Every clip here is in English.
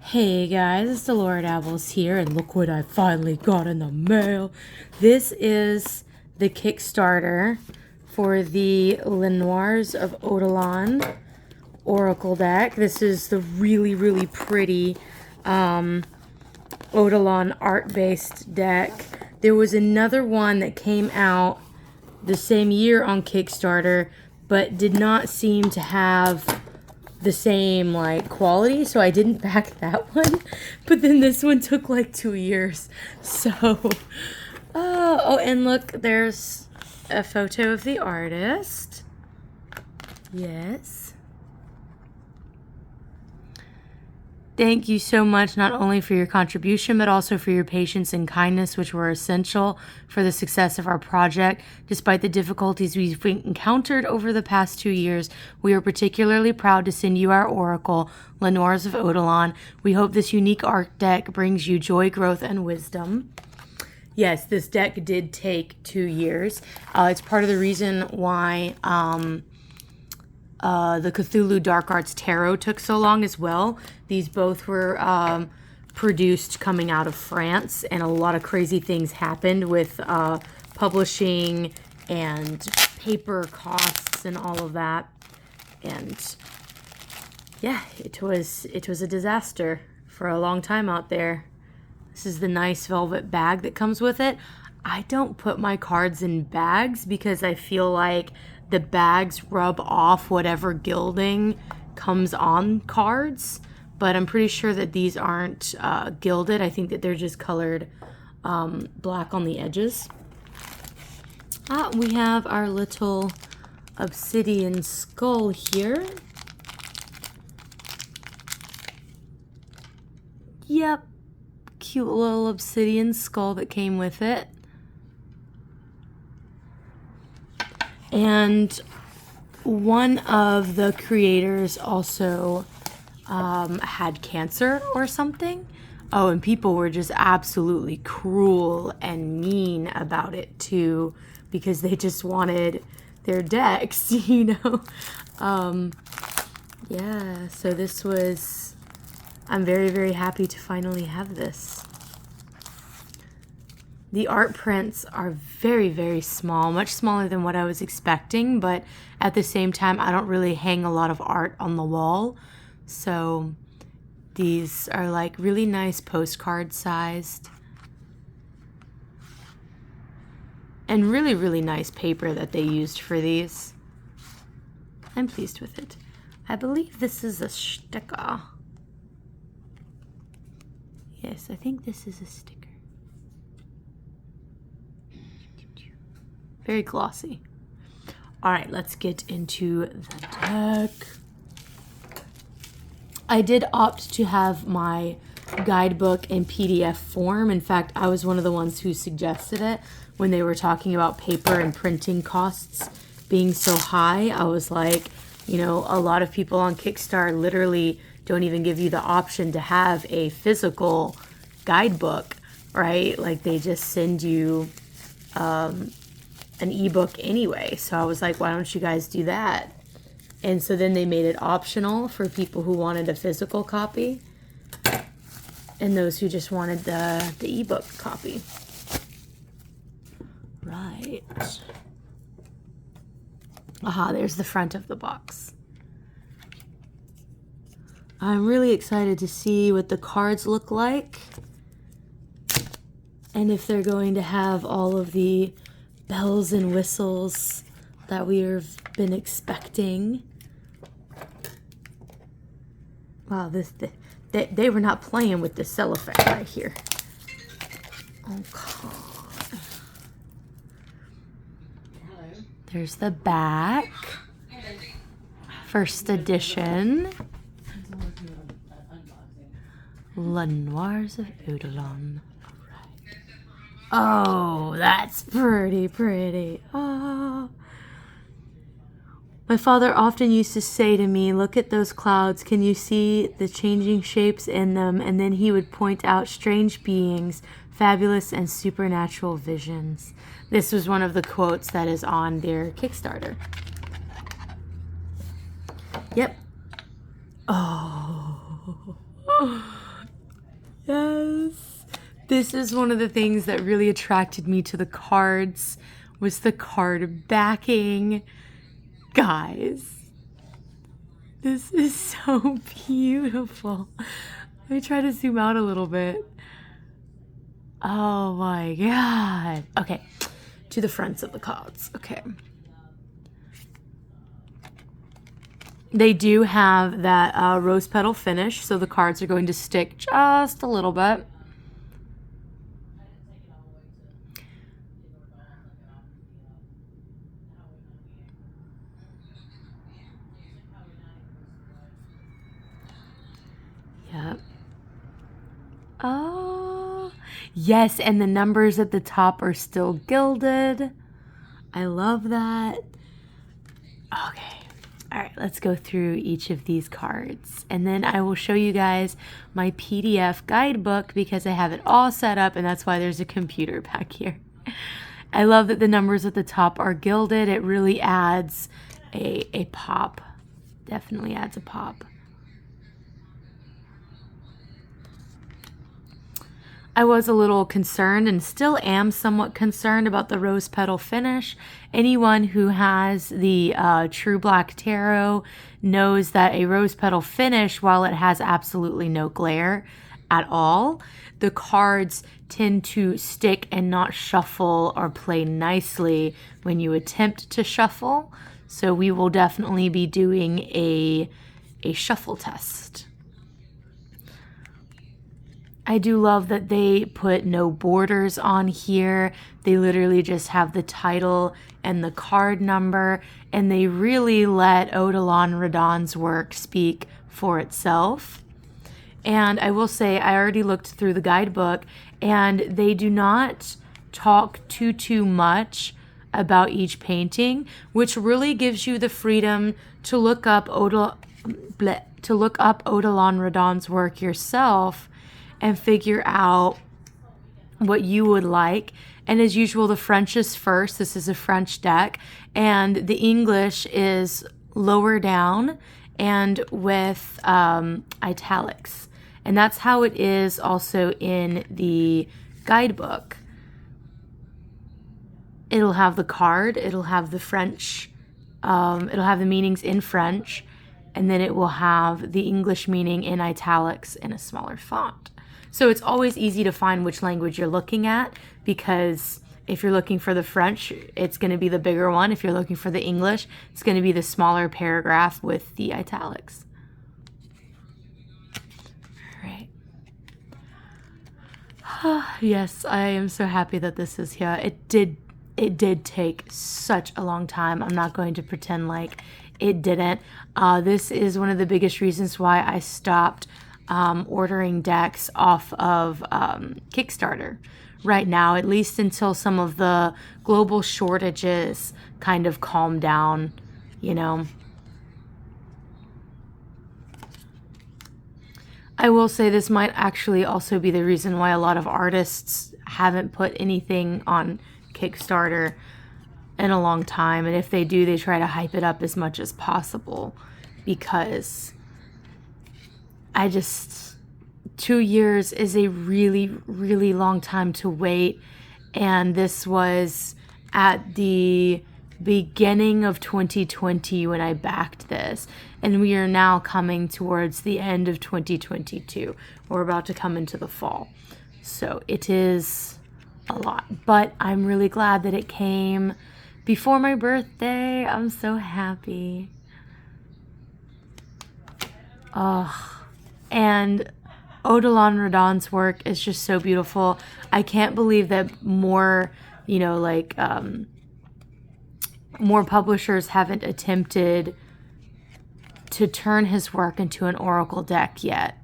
Hey guys, it's the Lord Apples here, and look what I finally got in the mail. This is the Kickstarter for the Noirs of Odilon Oracle deck. This is the really pretty Odilon art-based deck. There was another one that came out the same year on Kickstarter, but did not seem to have the same like quality, so I didn't back that one. But then this one took like 2 years. So oh, and look, there's a photo of the artist. Yes. Thank you so much, not only for your contribution, but also for your patience and kindness, which were essential for the success of our project. Despite the difficulties we've encountered over the past 2 years, we are particularly proud to send you our Oracle, Noirs of Odilon. We hope this unique art deck brings you joy, growth, and wisdom. Yes, this deck did take 2 years. It's part of the reason why the Cthulhu Dark Arts Tarot took so long as well. These both were produced coming out of France, and a lot of crazy things happened with publishing and paper costs and all of that. And yeah, it was a disaster for a long time out there. This is the nice velvet bag that comes with it. I don't put my cards in bags because I feel like the bags rub off whatever gilding comes on cards, but I'm pretty sure that these aren't gilded. I think that they're just colored black on the edges. We have our little obsidian skull here. Yep, cute little obsidian skull that came with it. And one of the creators also had cancer or something. Oh, and people were just absolutely cruel and mean about it too, because they just wanted their decks, you know. Yeah, so this was, I'm very happy to finally have this. The art prints are very small, much smaller than what I was expecting, but at the same time, I don't really hang a lot of art on the wall. So these are like really nice postcard sized. And really nice paper that they used for these. I'm pleased with it. I believe this is a sticker. Yes, I think this is a sticker. Very glossy. All right, let's get into the deck. I did opt to have my guidebook in PDF form. In fact, I was one of the ones who suggested it when they were talking about paper and printing costs being so high. I was like, you know, a lot of people on Kickstarter literally don't even give you the option to have a physical guidebook, right? Like they just send you an ebook anyway. So I was like, why don't you guys do that? And so then they made it optional for people who wanted a physical copy and those who just wanted the ebook copy. Right. Aha, there's the front of the box. I'm really excited to see what the cards look like and if they're going to have all of the bells and whistles that we've been expecting. Wow, they were not playing with the cellophane right here. Oh God. There's the back. First edition. Noirs of Odilon. Oh, that's pretty. Oh. My father often used to say to me, look at those clouds. Can you see the changing shapes in them? And then he would point out strange beings, fabulous and supernatural visions. This was one of the quotes that is on their Kickstarter. Yep. Oh. Yes. This is one of the things that really attracted me to the cards, was the card backing. Guys, this is so beautiful. Let me try to zoom out a little bit. Oh my God. Okay, to the fronts of the cards. Okay. They do have that rose petal finish, so the cards are going to stick just a little bit. Yep. Oh, yes, and the numbers at the top are still gilded. I love that. Okay. All right, let's go through each of these cards. And then I will show you guys my PDF guidebook because I have it all set up, and that's why there's a computer back here. I love that the numbers at the top are gilded. It really adds a pop. Definitely adds a pop. I was a little concerned and still am somewhat concerned about the rose petal finish. Anyone who has the True Black Tarot knows that a rose petal finish, while it has absolutely no glare at all, the cards tend to stick and not shuffle or play nicely when you attempt to shuffle. So we will definitely be doing a shuffle test. I do love that they put no borders on here. They literally just have the title and the card number, and they really let Odilon Redon's work speak for itself. And I will say, I already looked through the guidebook, and they do not talk too much about each painting, which really gives you the freedom to look up Odilon Redon's work yourself and figure out what you would like. And as usual, the French is first. This is a French deck, and the English is lower down and with italics. And that's how it is also in the guidebook. It'll have the card, it'll have the French, it'll have the meanings in French, and then it will have the English meaning in italics in a smaller font. So it's always easy to find which language you're looking at, because if you're looking for the French, it's going to be the bigger one. If you're looking for the English, it's going to be the smaller paragraph with the italics. All right. Yes, I am so happy that this is here. It did take such a long time. I'm not going to pretend like it didn't. This is one of the biggest reasons why I stopped ordering decks off of Kickstarter right now, at least until some of the global shortages kind of calm down, you know. I will say this might actually also be the reason why a lot of artists haven't put anything on Kickstarter in a long time, and if they do, they try to hype it up as much as possible, because 2 years is a really long time to wait. And this was at the beginning of 2020 when I backed this, and we are now coming towards the end of 2022. We're about to come into the fall, so it is a lot, but I'm really glad that it came before my birthday. I'm so happy. And Odilon Redon's work is just so beautiful. I can't believe that more, more publishers haven't attempted to turn his work into an oracle deck yet.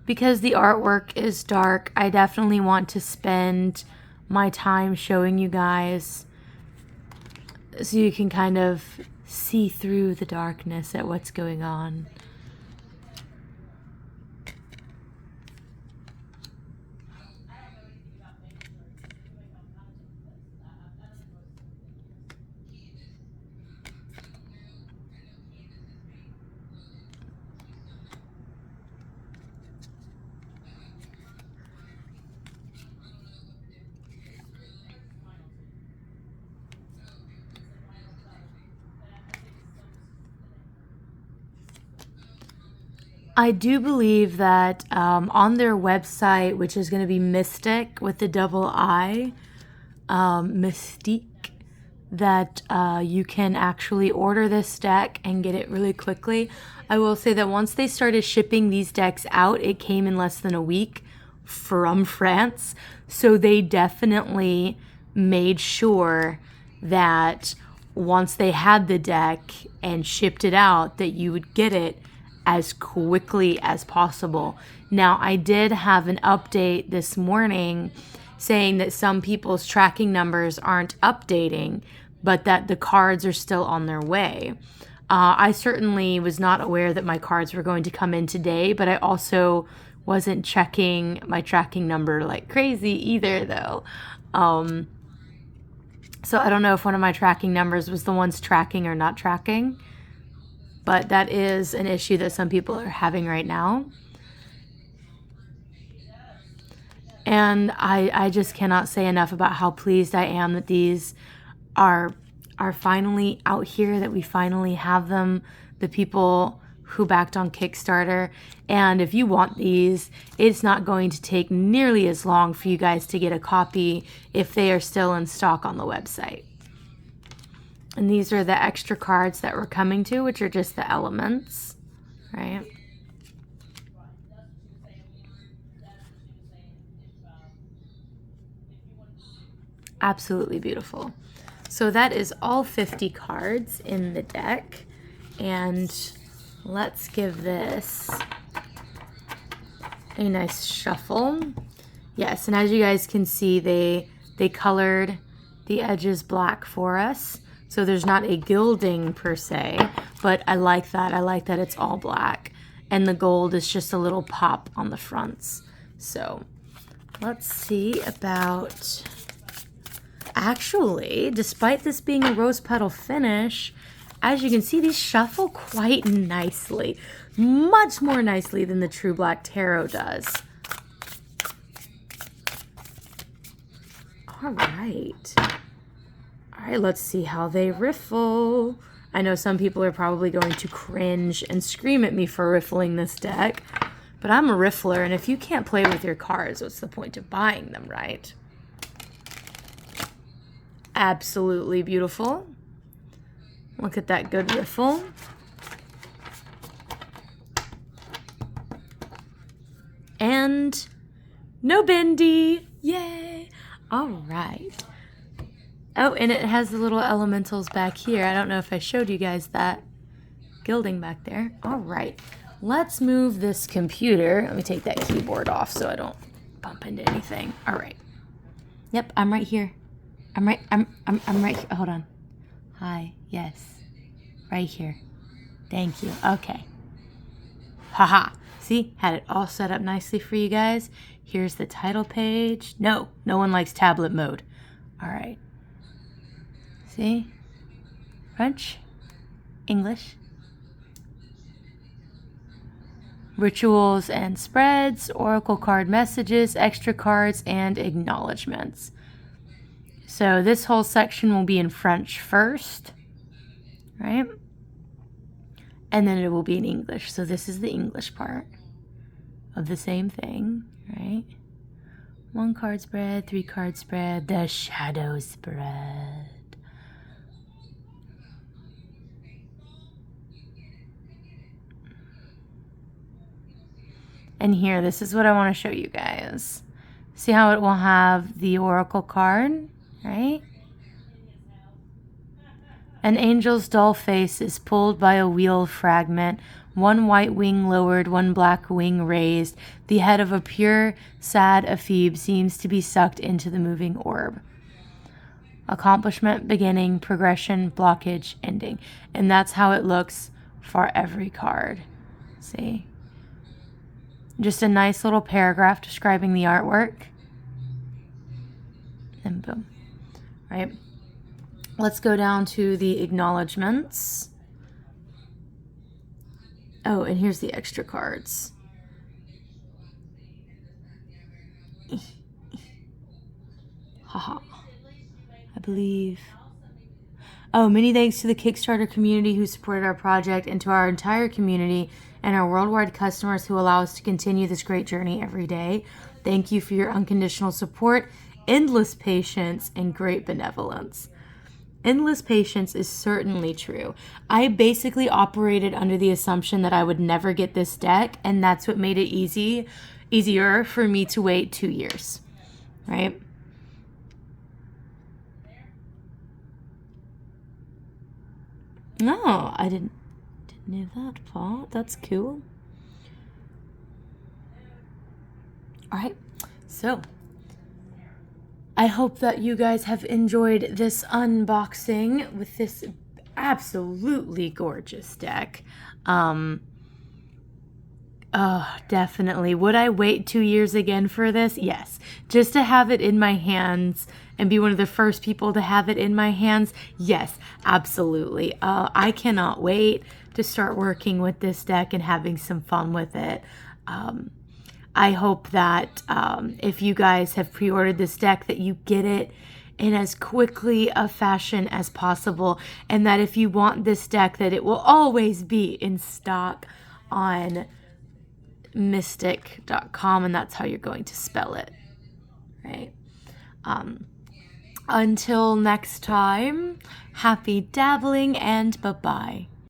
Because the artwork is dark, I definitely want to spend my time showing you guys so you can kind of see through the darkness at what's going on. I do believe that on their website, which is going to be Mystiic with the double I, Mystiic, that you can actually order this deck and get it really quickly. I will say that once they started shipping these decks out, it came in less than a week from France. So they definitely made sure that once they had the deck and shipped it out, that you would get it as quickly as possible. Now, I did have an update this morning saying that some people's tracking numbers aren't updating, but that the cards are still on their way. I certainly was not aware that my cards were going to come in today, but I also wasn't checking my tracking number like crazy either, though. So I don't know if one of my tracking numbers was the ones tracking or not tracking, but that is an issue that some people are having right now. And I just cannot say enough about how pleased I am that these are finally out here, that we finally have them, the people who backed on Kickstarter. And if you want these, it's not going to take nearly as long for you guys to get a copy if they are still in stock on the website. And these are the extra cards that we're coming to, which are just the elements, right? Absolutely beautiful. So that is all 50 cards in the deck. And let's give this a nice shuffle. Yes, and as you guys can see, they colored the edges black for us. So there's not a gilding per se, but I like that. I like that it's all black. And the gold is just a little pop on the fronts. So let's see about... Actually, despite this being a rose petal finish, as you can see, these shuffle quite nicely. Much more nicely than the True Black Tarot does. All right. All right, let's see how they riffle. I know some people are probably going to cringe and scream at me for riffling this deck, but I'm a riffler, and if you can't play with your cards, what's the point of buying them, right? Absolutely beautiful. Look at that good riffle. And no bendy. Yay. All right. Oh, and it has the little elementals back here. I don't know if I showed you guys that gilding back there. All right. Let's move this computer. Let me take that keyboard off so I don't bump into anything. All right. Yep, I'm right here. I'm right here. Hold on. Hi. Yes. Right here. Thank you. Okay. Haha. See? Had it all set up nicely for you guys. Here's the title page. No one likes tablet mode. All right. See? French. English. Rituals and spreads. Oracle card messages. Extra cards and acknowledgements. So this whole section will be in French first, right? And then it will be in English. So this is the English part of the same thing, right? 1 card spread, 3 card spread, the shadow spread. And here, this is what I want to show you guys. See how it will have the oracle card? Right? An angel's dull face is pulled by a wheel fragment, 1 white wing lowered, 1 black wing raised. The head of a pure, sad ephebe seems to be sucked into the moving orb. Accomplishment, beginning, progression, blockage, ending. And that's how it looks for every card. See? Just a nice little paragraph describing the artwork. And boom. Right? Let's go down to the acknowledgements. Oh, and here's the extra cards. Haha. I believe. Oh, many thanks to the Kickstarter community who supported our project, and to our entire community and our worldwide customers who allow us to continue this great journey every day. Thank you for your unconditional support, endless patience, and great benevolence. Endless patience is certainly true. I basically operated under the assumption that I would never get this deck, and that's what made it easier for me to wait 2 years, right? No, I didn't know that part. That's cool. All right, so I hope that you guys have enjoyed this unboxing with this absolutely gorgeous deck. Definitely. Would I wait 2 years again for this? Yes. Just to have it in my hands and be one of the first people to have it in my hands? Yes, absolutely. I cannot wait to start working with this deck and having some fun with it. I hope that if you guys have pre-ordered this deck, that you get it in as quickly a fashion as possible, and that if you want this deck, that it will always be in stock on Mystiic.com, and that's how you're going to spell it, right? Until next time, happy dabbling and bye-bye.